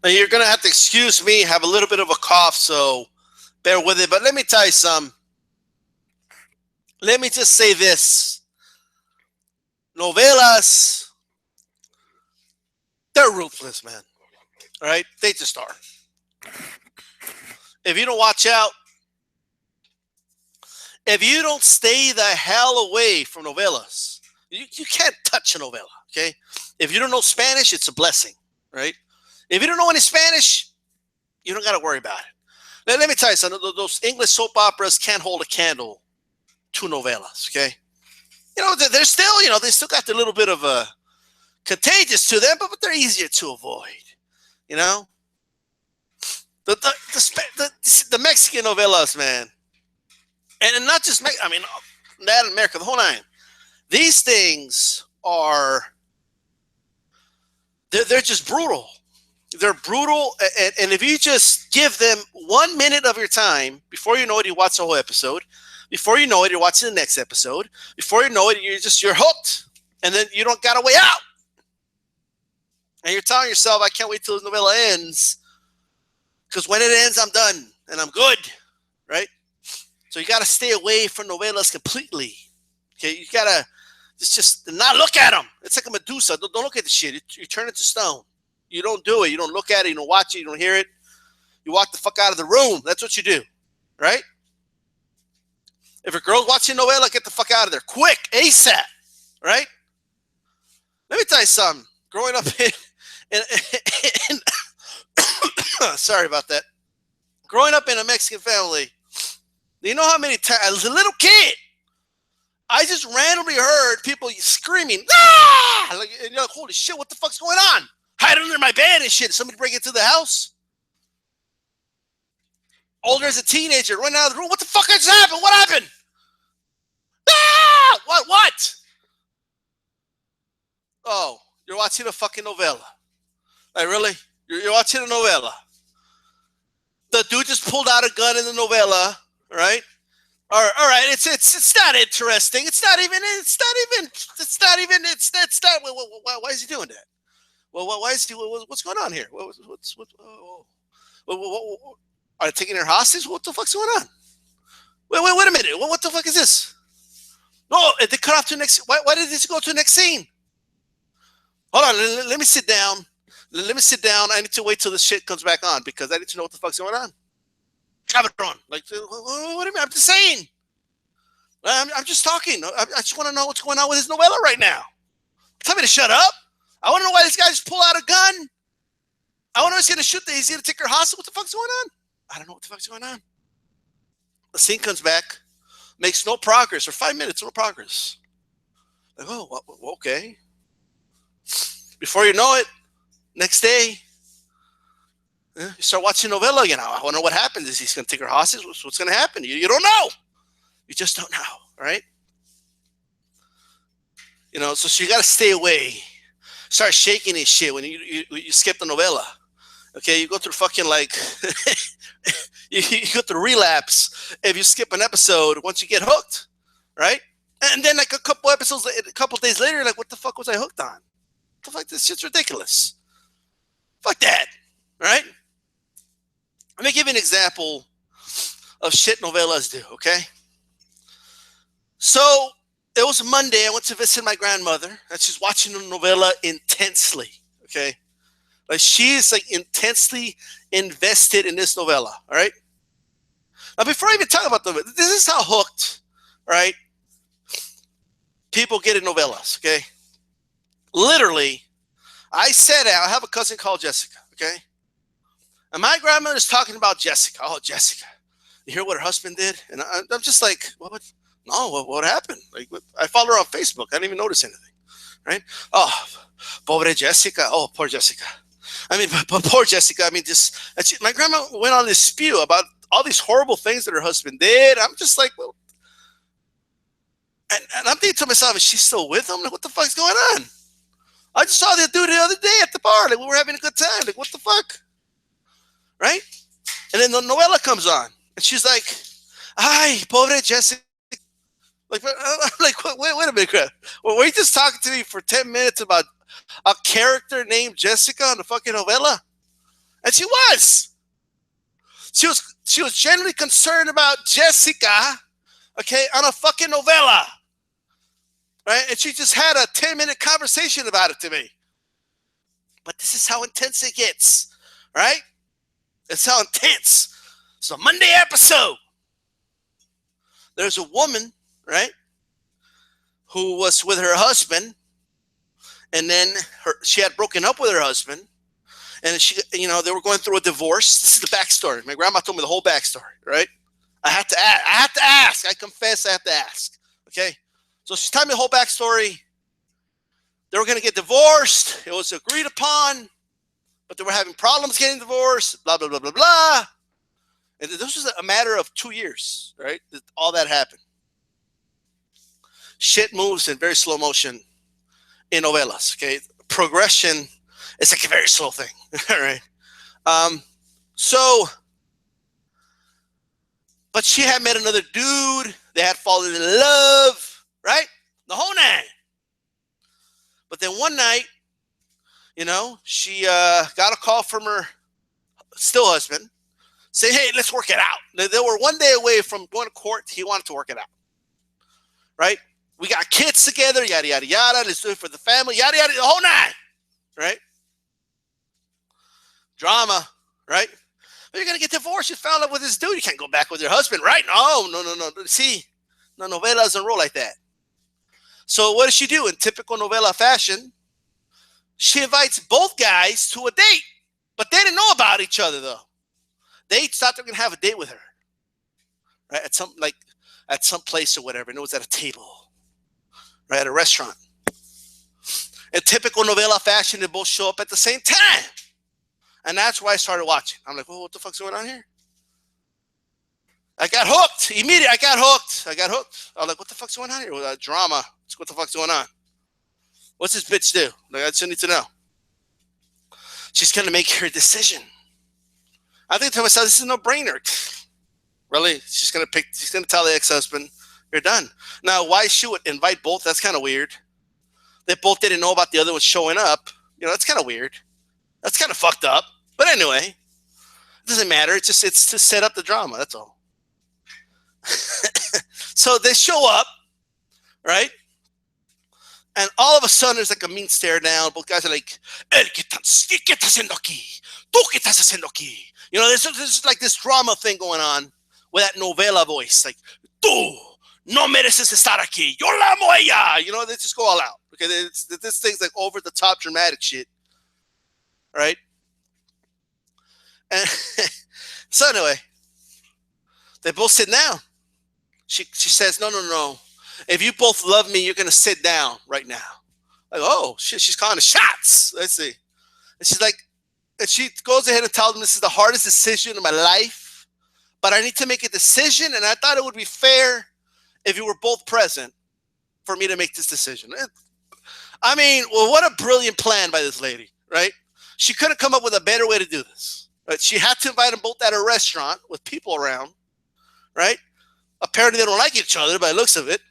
And you're going to have to excuse me, have a little bit of a cough, so bear with it. But let me tell you something. Let me just say this. Novelas, they're ruthless, man. All right? They just are. If you don't watch out, if you don't stay the hell away from novelas, you can't touch a novela, okay? If you don't know Spanish, it's a blessing, right? If you don't know any Spanish, you don't got to worry about it. Let me tell you something. Those English soap operas can't hold a candle to novelas, okay? They're still, they still got a little bit of a contagious to them, but they're easier to avoid, you know? The Mexican novelas, man. And not just, Latin America, the whole nine. These things they're just brutal. They're brutal, and if you just give them 1 minute of your time, before you know it, you watch the whole episode. Before you know it, you're watching the next episode. Before you know it, you're hooked, and then you don't got a way out. And you're telling yourself, I can't wait till the novella ends, because when it ends, I'm done, and I'm good, right? So you got to stay away from novelas completely. Okay, you got to just not look at them. It's like a Medusa. Don't look at the shit. You turn it to stone. You don't do it. You don't look at it. You don't watch it. You don't hear it. You walk the fuck out of the room. That's what you do, right? If a girl's watching a novela, get the fuck out of there. Quick, ASAP, right? Let me tell you something. Growing up in sorry about that. Growing up in a Mexican family, you know how many times, as a little kid, I just randomly heard people screaming, ah! Like, and you're like, holy shit, what the fuck's going on? Hide under my bed and shit. Somebody break into the house. Older as a teenager, running out of the room. What the fuck just happened? What happened? Ah! What? Oh, you're watching a fucking novela. Like, really? You're watching a novela. The dude just pulled out a gun in the novela, right? All right. It's not interesting. It's not even. Why is he doing that? Well, why is he? What's going on here? Are they taking their hostage? What the fuck's going on? Wait a minute. What the fuck is this? No, they cut off to the next. Why did this go to the next scene? Hold on. Let me sit down. I need to wait till this shit comes back on because I need to know what the fuck's going on. Have it on. Like, what do you mean? I'm just saying. I'm just talking. I just want to know what's going on with his novella right now. Tell me to shut up. I want to know why this guy just pulled out a gun. I want to know he's going to shoot. He's going to take her hostage. What the fuck's going on? I don't know what the fuck's going on. The scene comes back, makes no progress for 5 minutes. No progress. Like, okay. Before you know it, next day, you start watching novella again. I want to know what happens. Is he going to take her hostage? What's going to happen? You don't know. You just don't know, right? So you got to stay away. Start shaking his shit when you skip the novella. Okay, you go through fucking like you go through relapse if you skip an episode once you get hooked, right? And then like a couple days later, you're like, what the fuck was I hooked on? What the fuck? This shit's ridiculous. Fuck that, right? Let me give you an example of shit novelas do. Okay, so it was Monday. I went to visit my grandmother, and she's watching the novella intensely. Okay, like she's like intensely invested in this novella. All right. Now, before I even talk about this is how hooked, right? People get in novellas. Okay, literally, I have a cousin called Jessica. Okay, and my grandmother's talking about Jessica. Oh, Jessica, you hear what her husband did? And I'm just like, what? No, what happened? Like, I follow her on Facebook. I didn't even notice anything, right? Oh, pobre Jessica. Oh, poor Jessica. I mean, but poor Jessica. I mean, my grandma went on this spew about all these horrible things that her husband did. I'm just like, well, and I'm thinking to myself, is she still with him? Like, what the fuck's going on? I just saw that dude the other day at the bar. Like, we were having a good time. Like, what the fuck? Right? And then the novella comes on, and she's like, "Ay, pobre Jessica." Like, wait a minute, Chris. Well, were you just talking to me for 10 minutes about a character named Jessica on the fucking novella? And she was. She was genuinely concerned about Jessica, okay, on a fucking novela. Right? And she just had a 10-minute conversation about it to me. But this is how intense it gets. Right? It's how intense. So Monday episode. There's a woman, right, who was with her husband, and then she had broken up with her husband, and they were going through a divorce. This is the backstory. My grandma told me the whole backstory, right? I had to ask. I confess I have to ask. Okay? So she's telling me the whole backstory. They were going to get divorced. It was agreed upon, but they were having problems getting divorced, blah, blah, blah, blah, blah. And this was a matter of 2 years, right? All that happened. Shit moves in very slow motion in novelas, okay? Progression is like a very slow thing, all right? But she had met another dude. They had fallen in love, right? The whole nine. But then one night, she got a call from her still husband saying, hey, let's work it out. They were one day away from going to court. He wanted to work it out, right? We got kids together, yada, yada, yada. Let's do it for the family, yada, yada, the whole nine, right? Drama, right? But you're going to get divorced. You found out with this dude. You can't go back with your husband, right? No. See, no, novela doesn't roll like that. So what does she do? In typical novela fashion, she invites both guys to a date. But they didn't know about each other, though. They each thought they were going to have a date with her, right? At some place or whatever. And it was at a table, right? At a restaurant. In typical novela fashion, they both show up at the same time. And that's why I started watching. I'm like, well, what the fuck's going on here? I got hooked. Immediately, I got hooked. I was like, what the fuck's going on here? Well, drama. What the fuck's going on? What's this bitch do? Like, I just need to know. She's going to make her decision. I think to myself, this is a no-brainer. Really? She's going to tell the ex-husband, you're done. Now, why she would invite both, that's kind of weird. They both didn't know about the other one showing up. That's kind of weird. That's kind of fucked up. But anyway, it doesn't matter. It's to set up the drama. That's all. So they show up, right? And all of a sudden, there's like a mean stare down. Both guys are like, ¿Qué estás haciendo aquí? ¿Tú qué estás haciendo aquí? There's like this drama thing going on with that novela voice. Like, tú no mereces estar aquí. Yo la amo ella. They just go all out. Okay, this thing's like over the top dramatic shit. Right? And so anyway, they both sit down. She says, no. If you both love me, you're going to sit down right now. Like, oh, shit, she's calling the shots. Let's see. And she's like, and she goes ahead and tells them this is the hardest decision of my life, but I need to make a decision, and I thought it would be fair if you were both present for me to make this decision. I mean, well, what a brilliant plan by this lady, right? She couldn't come up with a better way to do this. Right? She had to invite them both at a restaurant with people around, right? Apparently they don't like each other by the looks of it,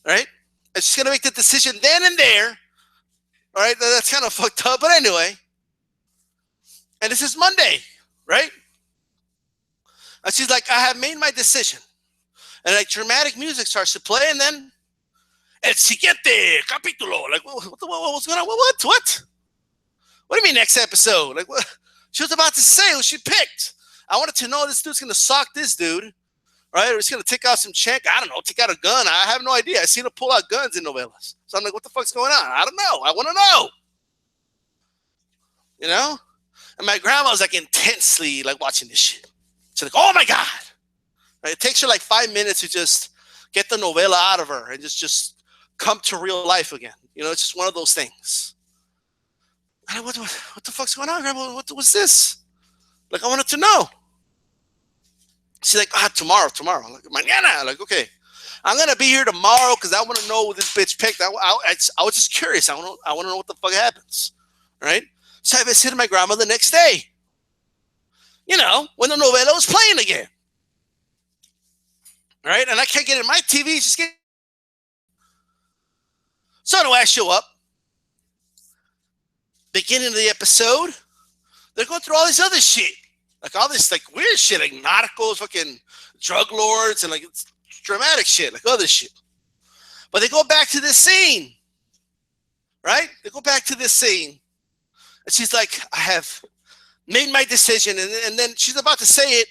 right? And she's going to make the decision then and there, all right? That's kind of fucked up, but anyway. And this is Monday, right? And she's like, I have made my decision. And like dramatic music starts to play, and then el siguiente capítulo. Like, what's going on? What? What do you mean next episode? Like, what? She was about to say who she picked. I wanted to know this dude's going to sock this dude, right? Or he's going to take out some check. I don't know, take out a gun. I have no idea. I seen him pull out guns in novelas. So I'm like, what the fuck's going on? I don't know. I want to know. And my grandma was like intensely like watching this shit. She's like, oh my God. Right? It takes her like 5 minutes to just get the novela out of her and just come to real life again. It's just one of those things. And what the fuck's going on, Grandma? What was this? Like, I wanted to know. She's like, tomorrow. I'm like, mañana. Like, okay. I'm going to be here tomorrow because I want to know what this bitch picked. I was just curious. I want to know what the fuck happens. Right? So I visited my grandma the next day. When the novela was playing again. Right? And I can't get in my TV. So anyway, I show up. Beginning of the episode, They're going through all this other shit. Like all this like weird shit, like narcos, fucking drug lords, and like it's dramatic shit, like other shit. But they go back to this scene, right? They go back to this scene. And she's like, I have made my decision. And then she's about to say it.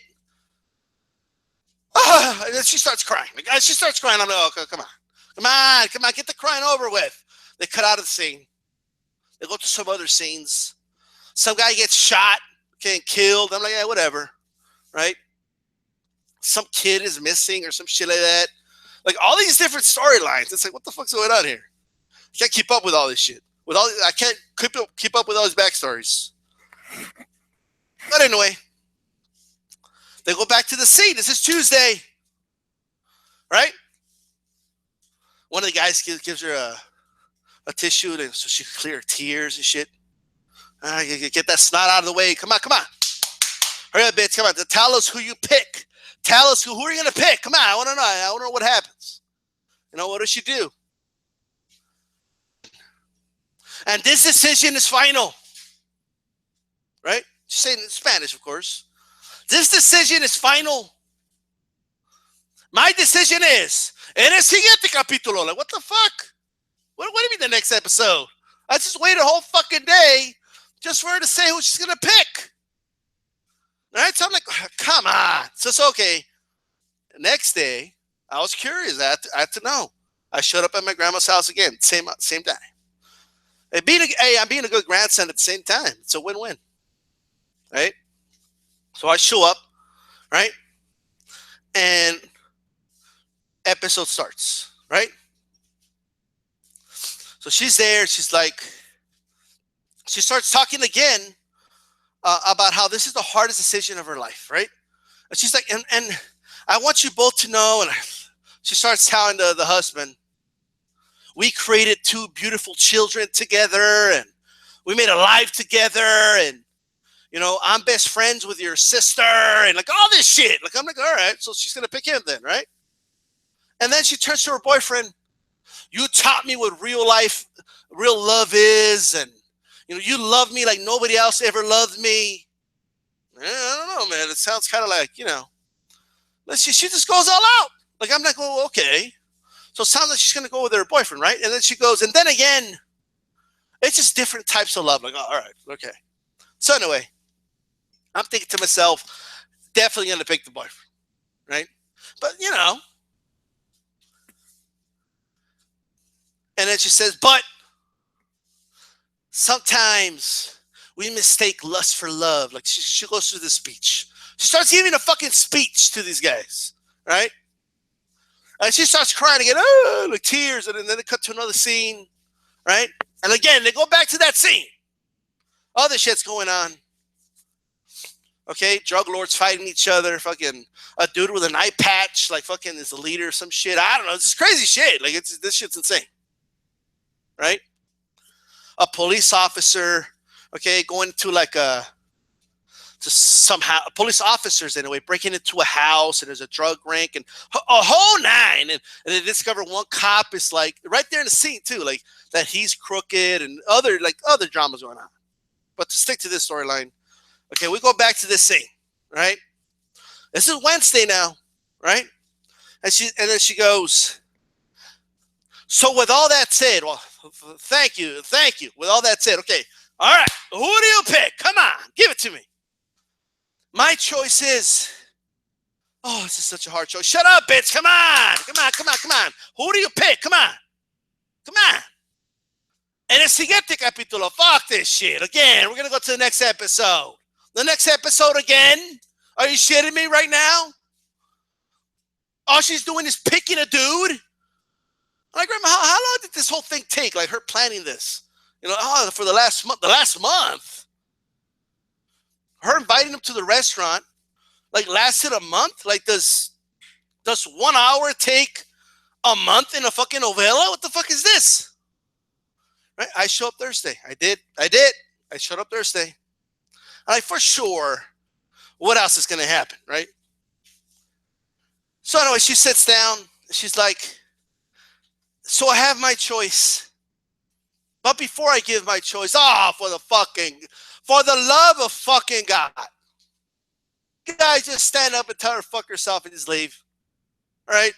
And then she starts crying. Like, she starts crying. I'm like, oh, come on. Come on. Come on. Get the crying over with. They cut out of the scene. They go to some other scenes. Some guy gets shot, getting killed. I'm like, yeah, whatever. Right? Some kid is missing or some shit like that. Like all these different storylines. It's like, what the fuck's going on here? I can't keep up with all this shit. I can't keep up with all these backstories. But anyway, they go back to the scene. This is Tuesday, right? One of the guys gives her a tissue so she can clear her tears and shit. Get that snot out of the way. Come on, come on. Hurry up, bitch. Come on. Tell us who you pick. Tell us who are you going to pick. Come on. I want to know. I want to know what happens. You know, what does she do? And this decision is final. Right? She's saying it in Spanish, of course. This decision is final. My decision is, en el siguiente capítulo. Like, what the fuck? What do you mean the next episode? I just waited a whole fucking day just for her to say who she's going to pick. All right? So I'm like, come on. So it's okay. The next day, I was curious. I had to know. I showed up at my grandma's house again. Same time. I'm being a good grandson at the same time. It's a win-win. Right? So I show up, right? And episode starts, right? So she's there. She's like, she starts talking again about how this is the hardest decision of her life, right? And she's like, and I want you both to know, and she starts telling the husband, we created 2 beautiful children together, and we made a life together, and you know, I'm best friends with your sister, and like all this shit. Like I'm like, all right, so she's gonna pick him then, right? And then she turns to her boyfriend. You taught me what real love is, and you know, you love me like nobody else ever loved me. I don't know, man. It sounds kind of like, you know, she just goes all out. Like I'm like, well, okay. So it sounds like she's gonna go with her boyfriend, right? And then she goes, and then again, it's just different types of love. Like, oh, all right, okay. So anyway, I'm thinking to myself, definitely going to pick the boyfriend, right? But, you know. And then she says, but sometimes we mistake lust for love. Like she goes through the speech. She starts giving a fucking speech to these guys, right? And she starts crying again, like tears. And then they cut to another scene, right? And again, they go back to that scene. Other shit's going on. Okay, drug lords fighting each other. Fucking a dude with an eye patch, like fucking is the leader of some shit. I don't know. It's just crazy shit. Like this shit's insane, right? A police officer, okay, going to like police officers anyway, breaking into a house, and there's a drug rank and a whole nine, and they discover one cop is like right there in the scene too, like that he's crooked and other dramas going on. But to stick to this storyline, okay, we go back to this scene, right? This is Wednesday now, right? And then she goes, so with all that said, well, thank you. With all that said, okay, all right, who do you pick? Come on, give it to me. My choice is, oh, this is such a hard choice. Shut up, bitch. Come on. Who do you pick? Come on. En el siguiente capítulo, fuck this shit. Again, we're going to go to the next episode. The next episode again? Are you shitting me right now? All she's doing is picking a dude? I'm like, Grandma, how long did this whole thing take? Like her planning this? You know, for the last month. Her inviting him to the restaurant, like lasted a month? Like does 1 hour take a month in a fucking novella? What the fuck is this? Right? I show up Thursday. I did. I showed up Thursday. I'm like, for sure, what else is going to happen, right? So anyway, she sits down. She's like, so I have my choice. But before I give my choice, for the love of fucking God, guys, just stand up and tell her fuck herself and just leave. All right?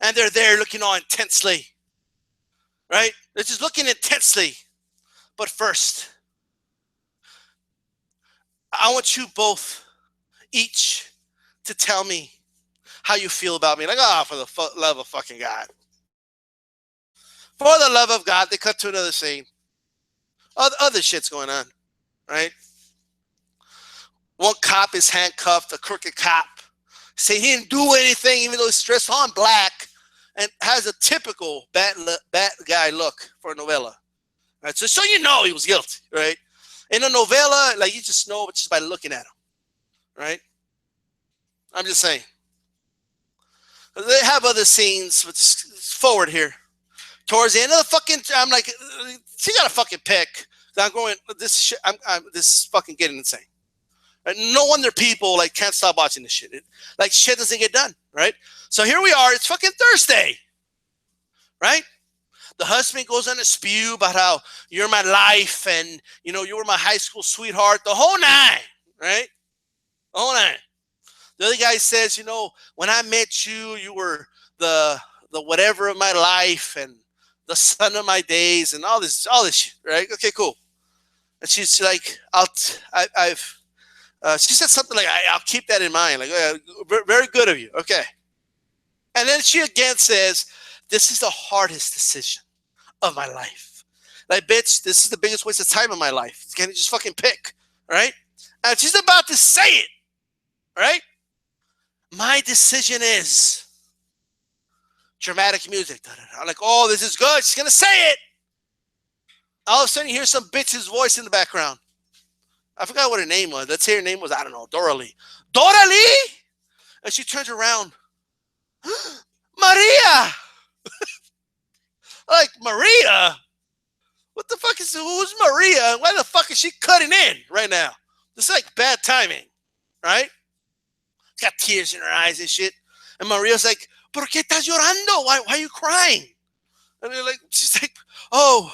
And they're there looking all intensely. Right? They're just looking intensely. But first, I want you both, each, to tell me how you feel about me. Like, for the love of fucking God. For the love of God, they cut to another scene. Other shit's going on, right? One cop is handcuffed, a crooked cop. Say he didn't do anything, even though he's dressed all in black and has a typical bad guy look for a novella. Right? So you know he was guilty, right? In a novella, like you just know just by looking at him, right? I'm just saying. They have other scenes, but forward here. Towards the end of the fucking, I'm like, she got a fucking pick. I'm going, this is fucking getting insane. And no wonder people like can't stop watching this shit. Like shit doesn't get done, right? So here we are. It's fucking Thursday, right? The husband goes on a spew about how you're my life and you were my high school sweetheart, the whole nine, right? The whole nine. The other guy says, when I met you, you were the whatever of my life and the sun of my days and all this shit, right? Okay, cool. And she's like, she said something like, I'll keep that in mind. Like, very good of you. Okay. And then she again says, this is the hardest decision of my life. Like, bitch, this is the biggest waste of time of my life. Can you just fucking pick, right? And she's about to say it, right? My decision is dramatic music. I'm like, oh, this is good. She's going to say it. All of a sudden, you hear some bitch's voice in the background. I forgot what her name was. Let's say her name was, I don't know, Dora Lee. Dora Lee? And she turns around. Maria! Like, Maria? What the fuck who's Maria? Why the fuck is she cutting in right now? This is like bad timing, right? She's got tears in her eyes and shit. And Maria's like, ¿Por qué estás llorando? Why are you crying? And they're like, she's like, oh,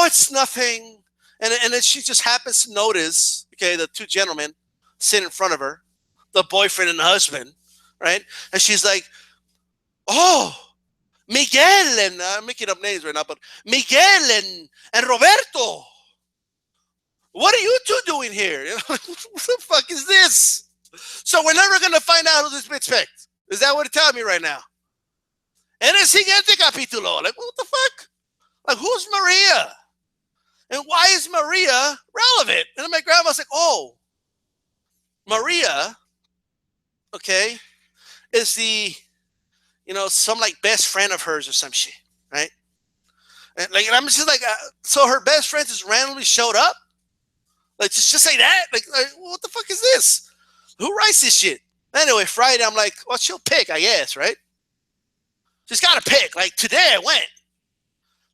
it's nothing. And then she just happens to notice, okay, the two gentlemen sit in front of her, the boyfriend and the husband, right? And she's like, oh, Miguel, and I'm making up names right now, but Miguel and Roberto. What are you two doing here? What the fuck is this? So we're never going to find out who this bitch picked. Is that what it's telling me right now? En el siguiente capítulo. Like, what the fuck? Like, who's Maria? And why is Maria relevant? And then my grandma's like, oh, Maria, okay, is the, some like best friend of hers or some shit, right? And I'm just like, so her best friend just randomly showed up? Like, just like that? Like, what the fuck is this? Who writes this shit? Anyway, Friday, I'm like, well, she'll pick, I guess, right? She's got to pick. Like, today I went.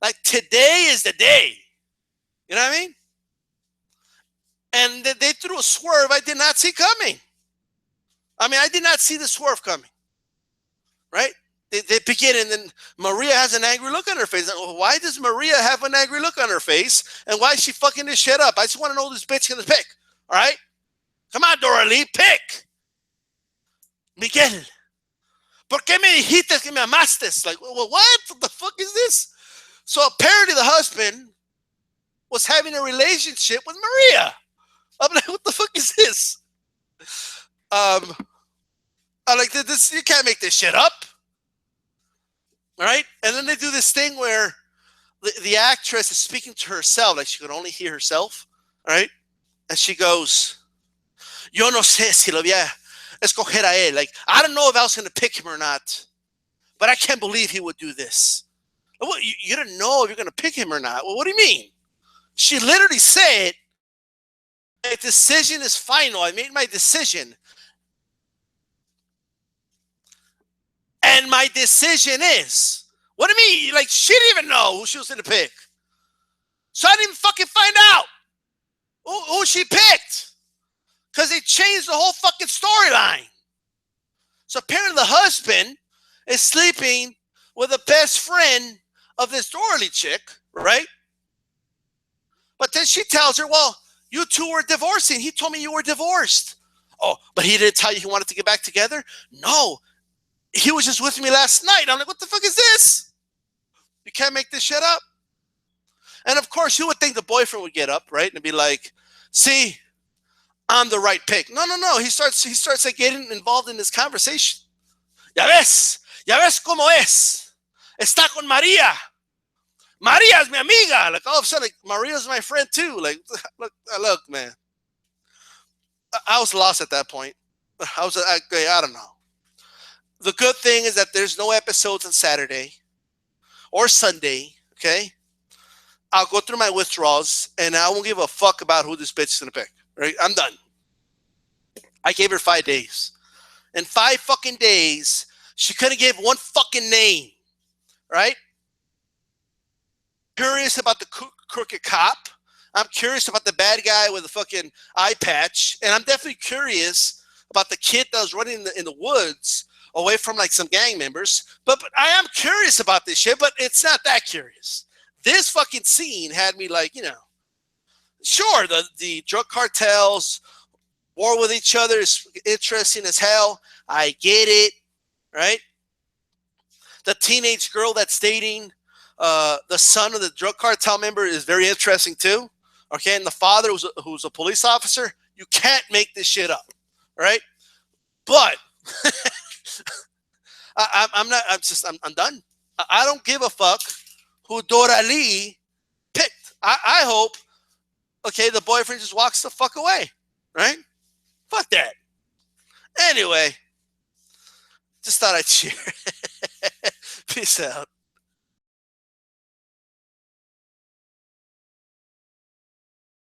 Like, today is the day. You know what I mean? And they threw a swerve I did not see coming. I mean, I did not see the swerve coming. Right? They begin, and then Maria has an angry look on her face. Like, well, why does Maria have an angry look on her face? And why is she fucking this shit up? I just want to know who this bitch going to pick. All right? Come on, Dora Lee, pick. Miguel. ¿Por qué me dijiste que me amaste? Like, well, what the fuck is this? So apparently the husband was having a relationship with Maria. I'm like, what the fuck is this? I'm like, this, you can't make this shit up. All right? And then they do this thing where the actress is speaking to herself, like she could only hear herself. All right? And she goes, yo no sé si lo voy a escoger a él. Like, I don't know if I was going to pick him or not, but I can't believe he would do this. Well, you don't know if you're going to pick him or not. Well, what do you mean? She literally said, my decision is final. I made my decision. And my decision is, what do you mean? Like, she didn't even know who she was going to pick. So I didn't even fucking find out who she picked. Because they changed the whole fucking storyline. So apparently the husband is sleeping with the best friend of this Dorothy chick, right? she tells her, well, you two were divorcing. He told me you were divorced. Oh, but he didn't tell you he wanted to get back together? No, he was just with me last night. I'm like, what the fuck is this? You can't make this shit up. And of course, you would think the boyfriend would get up, right, and be like, see, I'm the right pick. No, no, no. He starts like getting involved in this conversation. Ya ves cómo es. Está con María. Maria is mi amiga. Like all of a sudden, like, Maria's my friend too. Like, look, man. I was lost at that point. I don't know. The good thing is that there's no episodes on Saturday or Sunday. Okay, I'll go through my withdrawals and I won't give a fuck about who this bitch is gonna pick. Right? I'm done. I gave her 5 days. In 5 fucking days, she couldn't give one fucking name. Right? Curious about the crooked cop. I'm curious about the bad guy with the fucking eye patch, and I'm definitely curious about the kid that was running in the woods away from like some gang members. But I am curious about this shit, but it's not that curious. This fucking scene had me like, sure, the drug cartels war with each other is interesting as hell. I get it, right? The teenage girl that's dating the son of the drug cartel member is very interesting too. Okay, and the father who's a police officer, you can't make this shit up, right? But I'm not. I'm done. I don't give a fuck who Dora Lee picked. I hope. Okay, the boyfriend just walks the fuck away, right? Fuck that. Anyway, just thought I'd share. Peace out.